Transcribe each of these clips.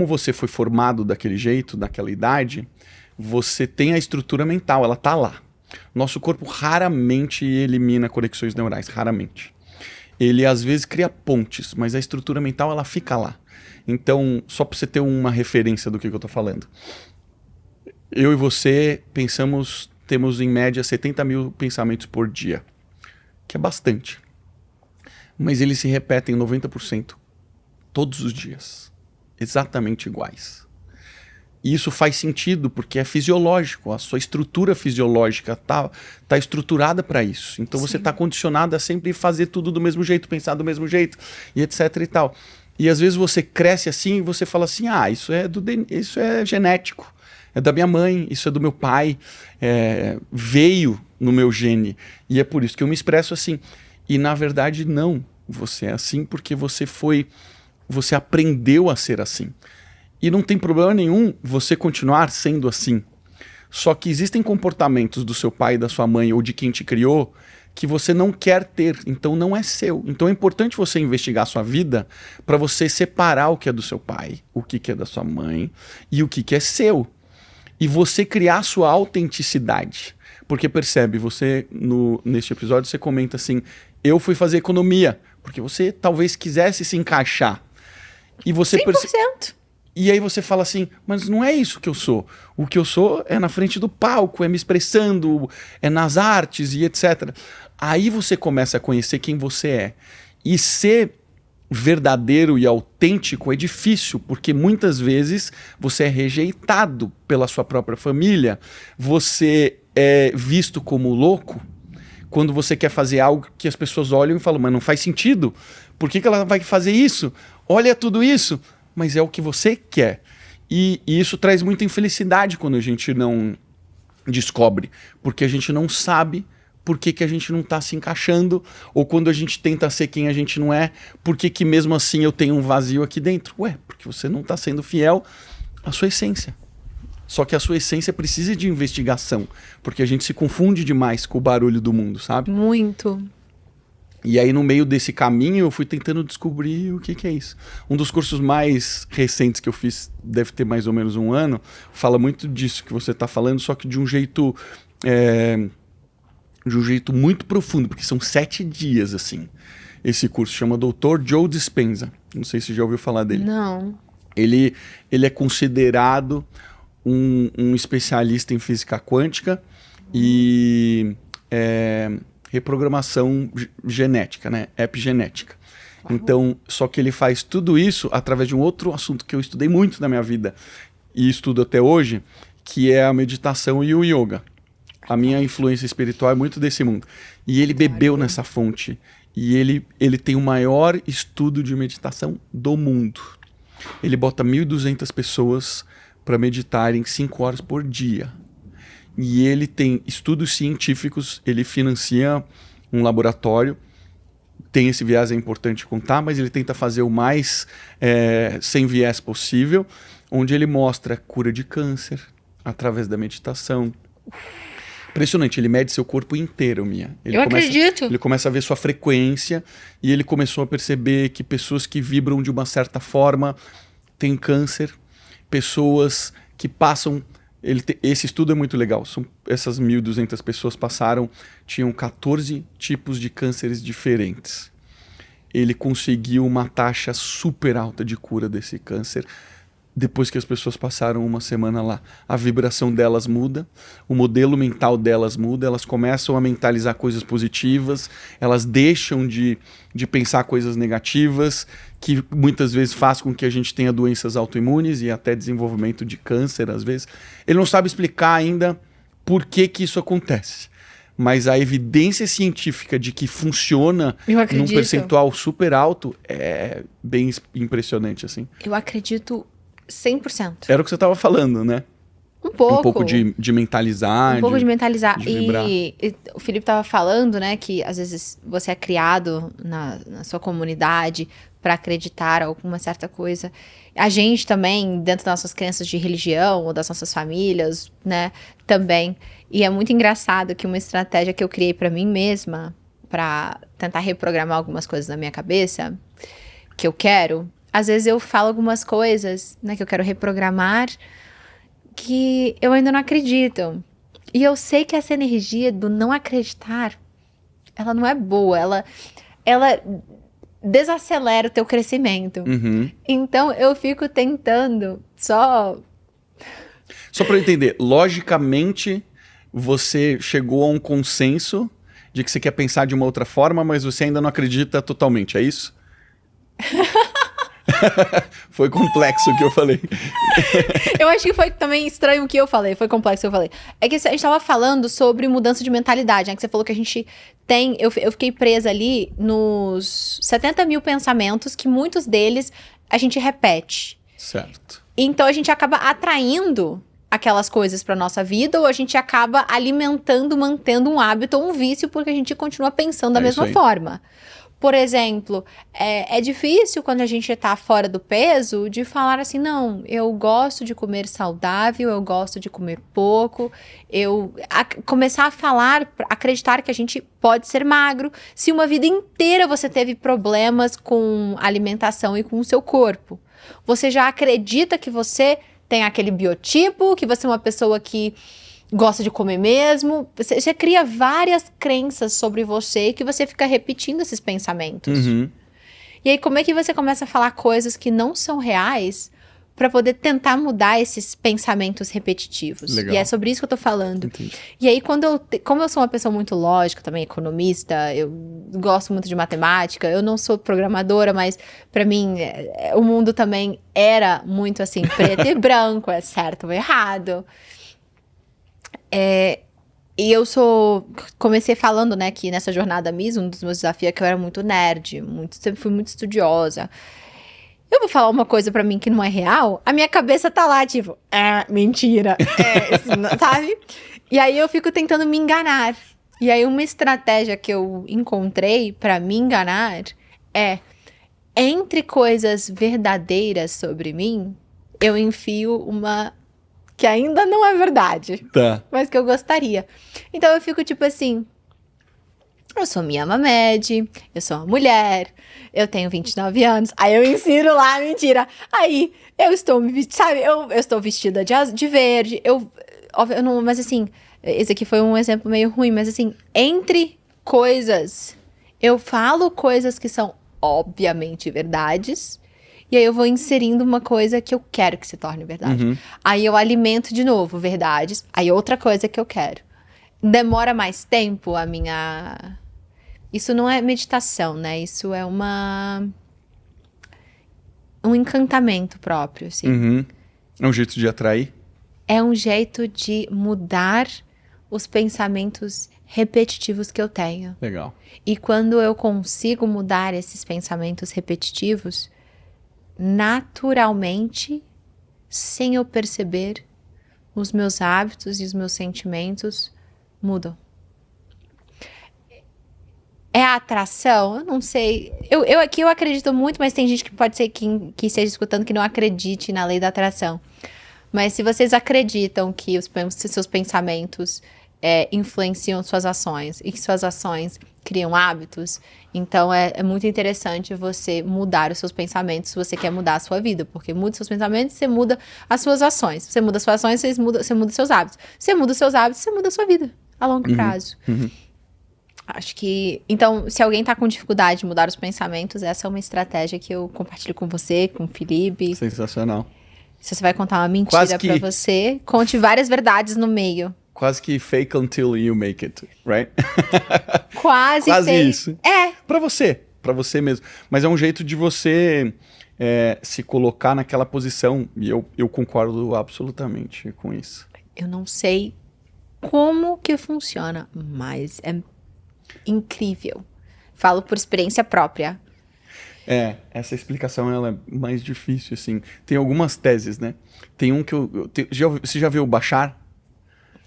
Como você foi formado daquele jeito, naquela idade, você tem a estrutura mental, ela tá lá. Nosso corpo raramente elimina conexões neurais, raramente. Ele às vezes cria pontes, mas a estrutura mental ela fica lá. Então, só para você ter uma referência do que eu tô falando. Eu e você temos em média 70 mil pensamentos por dia, que é bastante. Mas eles se repetem 90% todos os dias, exatamente iguais. E isso faz sentido porque é fisiológico, a sua estrutura fisiológica tá estruturada para isso. Então você está condicionado a sempre fazer tudo do mesmo jeito, pensar do mesmo jeito, e etc e tal. E às vezes você cresce assim e você fala assim, isso é genético, é da minha mãe, isso é do meu pai, veio no meu gene, e é por isso que eu me expresso assim. E na verdade não, você é assim porque você aprendeu a ser assim. E não tem problema nenhum você continuar sendo assim. Só que existem comportamentos do seu pai, da sua mãe ou de quem te criou que você não quer ter, então não é seu. Então é importante você investigar a sua vida para você separar o que é do seu pai, o que é da sua mãe e o que é seu. E você criar a sua autenticidade. Porque percebe, neste episódio você comenta assim, eu fui fazer economia, porque você talvez quisesse se encaixar. E você 100%. E aí você fala assim, mas não é isso que eu sou. O que eu sou é na frente do palco, é me expressando, é nas artes e etc. Aí você começa a conhecer quem você é. E ser verdadeiro e autêntico é difícil, porque muitas vezes você é rejeitado pela sua própria família, você é visto como louco, quando você quer fazer algo que as pessoas olham e falam, mas não faz sentido. Por que ela vai fazer isso? Olha tudo isso. Mas é o que você quer. E isso traz muita infelicidade quando a gente não descobre, porque a gente não sabe por que a gente não está se encaixando, ou quando a gente tenta ser quem a gente não é, por que mesmo assim eu tenho um vazio aqui dentro? Porque você não está sendo fiel à sua essência. Só que a sua essência precisa de investigação, porque a gente se confunde demais com o barulho do mundo, sabe? Muito. E aí, no meio desse caminho, eu fui tentando descobrir o que é isso. Um dos cursos mais recentes que eu fiz, deve ter mais ou menos um ano, fala muito disso que você está falando, só que de um jeito muito profundo, porque são 7 dias, assim. Esse curso chama Dr. Joe Dispenza. Não sei se você já ouviu falar dele. Não. Ele é considerado um especialista em física quântica e reprogramação genética, né? Epigenética. Então, só que ele faz tudo isso através de um outro assunto que eu estudei muito na minha vida e estudo até hoje, que é a meditação e o yoga. A minha influência espiritual é muito desse mundo. E ele bebeu nessa fonte. E ele tem o maior estudo de meditação do mundo. Ele bota 1.200 pessoas para meditarem 5 horas por dia. E ele tem estudos científicos, ele financia um laboratório, tem esse viés, é importante contar, mas ele tenta fazer o mais sem viés possível, onde ele mostra cura de câncer através da meditação. Impressionante, ele mede seu corpo inteiro, Mia. Acredito. Ele começa a ver sua frequência e ele começou a perceber que pessoas que vibram de uma certa forma têm câncer, pessoas que passam... Esse estudo é muito legal. Essas 1.200 pessoas tinham 14 tipos de cânceres diferentes. Ele conseguiu uma taxa super alta de cura desse câncer depois que as pessoas passaram uma semana lá. A vibração delas muda, o modelo mental delas muda, elas começam a mentalizar coisas positivas, elas deixam de pensar coisas negativas, que muitas vezes faz com que a gente tenha doenças autoimunes e até desenvolvimento de câncer, às vezes. Ele não sabe explicar ainda por que isso acontece. Mas a evidência científica de que funciona num percentual super alto é bem impressionante, assim. Eu acredito 100%. Era o que você estava falando, né? Um pouco. Um pouco de mentalizar. Um pouco de mentalizar. De vibrar. E o Felipe estava falando, né, que às vezes você é criado na sua comunidade para acreditar alguma certa coisa. A gente também, dentro das nossas crenças de religião ou das nossas famílias, né, também. E é muito engraçado que uma estratégia que eu criei para mim mesma, para tentar reprogramar algumas coisas na minha cabeça, que eu quero, às vezes eu falo algumas coisas, né, que eu quero reprogramar, que eu ainda não acredito. E eu sei que essa energia do não acreditar, ela não é boa, ela desacelera o teu crescimento. Então eu fico tentando Só para eu entender, logicamente você chegou a um consenso de que você quer pensar de uma outra forma, mas você ainda não acredita totalmente, é isso? Foi complexo o que eu falei. Eu acho que foi também estranho o que eu falei, foi complexo o que eu falei. É que a gente tava falando sobre mudança de mentalidade, né? Que você falou que a gente tem... Eu fiquei presa ali nos 70 mil pensamentos, que muitos deles a gente repete. Certo. Então a gente acaba atraindo aquelas coisas pra nossa vida, ou a gente acaba alimentando, mantendo um hábito ou um vício, porque a gente continua pensando da mesma forma. Por exemplo, é difícil quando a gente tá fora do peso de falar assim, não, eu gosto de comer saudável, eu gosto de comer pouco, começar a falar, acreditar que a gente pode ser magro, se uma vida inteira você teve problemas com alimentação e com o seu corpo. Você já acredita que você tem aquele biotipo, que você é uma pessoa que gosta de comer mesmo. Você cria várias crenças sobre você que você fica repetindo esses pensamentos. E aí, como é que você começa a falar coisas que não são reais para poder tentar mudar esses pensamentos repetitivos? Legal. E é sobre isso que eu tô falando. Entendi. E aí, como eu sou uma pessoa muito lógica, também economista, eu gosto muito de matemática, eu não sou programadora, mas para mim o mundo também era muito assim, preto e branco, é certo ou errado. E eu comecei falando, né, que nessa jornada mesmo, um dos meus desafios é que eu era muito nerd, sempre fui muito estudiosa. Eu vou falar uma coisa pra mim que não é real, a minha cabeça tá lá, tipo, mentira, sabe? E aí eu fico tentando me enganar. E aí uma estratégia que eu encontrei pra me enganar é, entre coisas verdadeiras sobre mim, eu enfio uma que ainda não é verdade, mas que eu gostaria. Então eu fico tipo assim, eu sou Mia Mamed, eu sou uma mulher, eu tenho 29 anos, aí eu ensino lá, mentira. Aí eu estou me vestindo, sabe, eu estou vestida de verde, eu não, mas assim, esse aqui foi um exemplo meio ruim, mas assim, entre coisas, eu falo coisas que são obviamente verdades, e aí eu vou inserindo uma coisa que eu quero que se torne verdade. Aí eu alimento de novo verdades, aí outra coisa que eu quero. Demora mais tempo a minha... Isso não é meditação, né? Isso é um encantamento próprio, assim. É um jeito de atrair? É um jeito de mudar os pensamentos repetitivos que eu tenho. Legal. E quando eu consigo mudar esses pensamentos repetitivos, naturalmente, sem eu perceber, os meus hábitos e os meus sentimentos mudam. É a atração? Eu não sei. Aqui eu acredito muito, mas tem gente que pode ser que esteja escutando que não acredite na lei da atração. Mas se vocês acreditam que os seus pensamentos influenciam suas ações e que suas ações criam hábitos, então é muito interessante você mudar os seus pensamentos se você quer mudar a sua vida, porque muda os seus pensamentos, você muda as suas ações. Você muda as suas ações, você muda os seus hábitos. Você muda os seus hábitos, você muda a sua vida a longo prazo. Acho que... Então, se alguém tá com dificuldade de mudar os pensamentos, essa é uma estratégia que eu compartilho com você, com o Felipe. Sensacional. Se você vai contar uma mentira pra você, conte várias verdades no meio. Quase que fake until you make it, right? Quase isso. Pra você mesmo. Mas é um jeito de você se colocar naquela posição, e eu concordo absolutamente com isso. Eu não sei como que funciona, mas é incrível. Falo por experiência própria. Essa explicação ela é mais difícil, assim. Tem algumas teses, né? Tem um que você já viu o Bashar?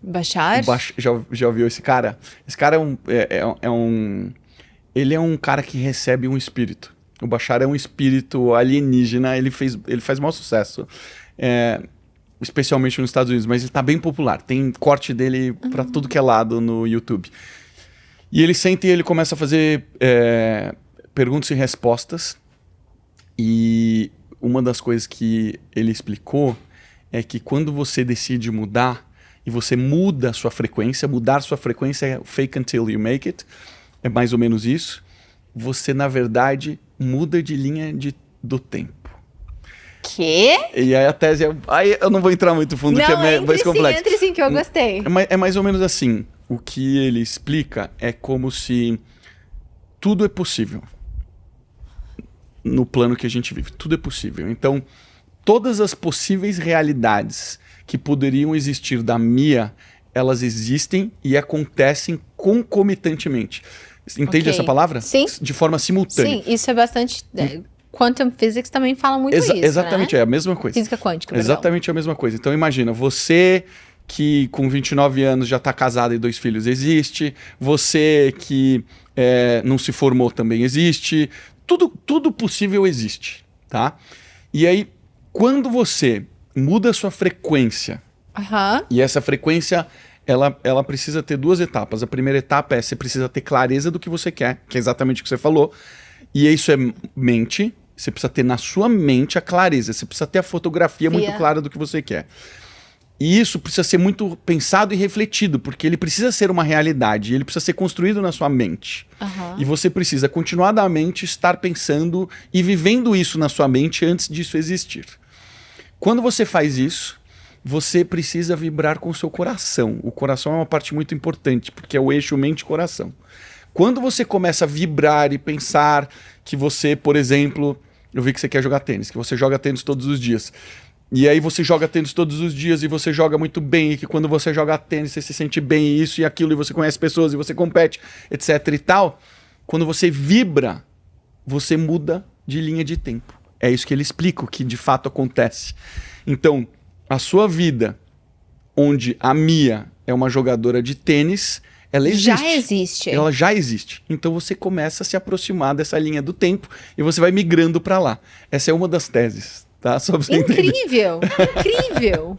Bashar? Já ouviu esse cara? Esse cara ele é um cara que recebe um espírito. O Bashar é um espírito alienígena, ele faz maior sucesso. Especialmente nos Estados Unidos, mas ele tá bem popular. Tem corte dele pra tudo que é lado no YouTube. E ele senta e ele começa a fazer perguntas e respostas. E uma das coisas que ele explicou é que quando você decide mudar e você muda a sua frequência, mudar sua frequência é fake until you make it, é mais ou menos isso, você na verdade muda de linha do tempo. Quê? E aí a tese é... Aí eu não vou entrar muito fundo, Não, que é mais complexo. Entre sim, que eu gostei. É mais ou menos assim. O que ele explica é como se tudo é possível no plano que a gente vive. Tudo é possível. Então, todas as possíveis realidades que poderiam existir da Mia, elas existem e acontecem concomitantemente. Entende essa palavra? Sim. De forma simultânea. Sim, isso é bastante... Quantum Physics também fala muito isso, exatamente, né? É a mesma coisa. Física quântica, perdão. Exatamente a mesma coisa. Então imagina, você que com 29 anos já está casado e 2 filhos existe, você que não se formou também existe, tudo possível existe, tá? E aí, quando você muda a sua frequência, e essa frequência, ela precisa ter 2 etapas. A primeira etapa é, você precisa ter clareza do que você quer, que é exatamente o que você falou, e isso é mente. Você precisa ter na sua mente a clareza, você precisa ter a fotografia muito clara do que você quer. E isso precisa ser muito pensado e refletido, porque ele precisa ser uma realidade, ele precisa ser construído na sua mente. E você precisa continuadamente estar pensando e vivendo isso na sua mente antes disso existir. Quando você faz isso, você precisa vibrar com o seu coração. O coração é uma parte muito importante, porque é o eixo mente-coração. Quando você começa a vibrar e pensar que você, por exemplo... Eu vi que você quer jogar tênis, que você joga tênis todos os dias. E aí você joga tênis todos os dias e você joga muito bem, e que quando você joga tênis você se sente bem, e isso e aquilo, e você conhece pessoas, e você compete, etc e tal. Quando você vibra, você muda de linha de tempo. É isso que ele explica, o que de fato acontece. Então, a sua vida, onde a Mia é uma jogadora de tênis... Ela existe. Já existe. Ela já existe. Então você começa a se aproximar dessa linha do tempo e você vai migrando para lá. Essa é uma das teses, tá? Só pra você entender. Incrível! Incrível!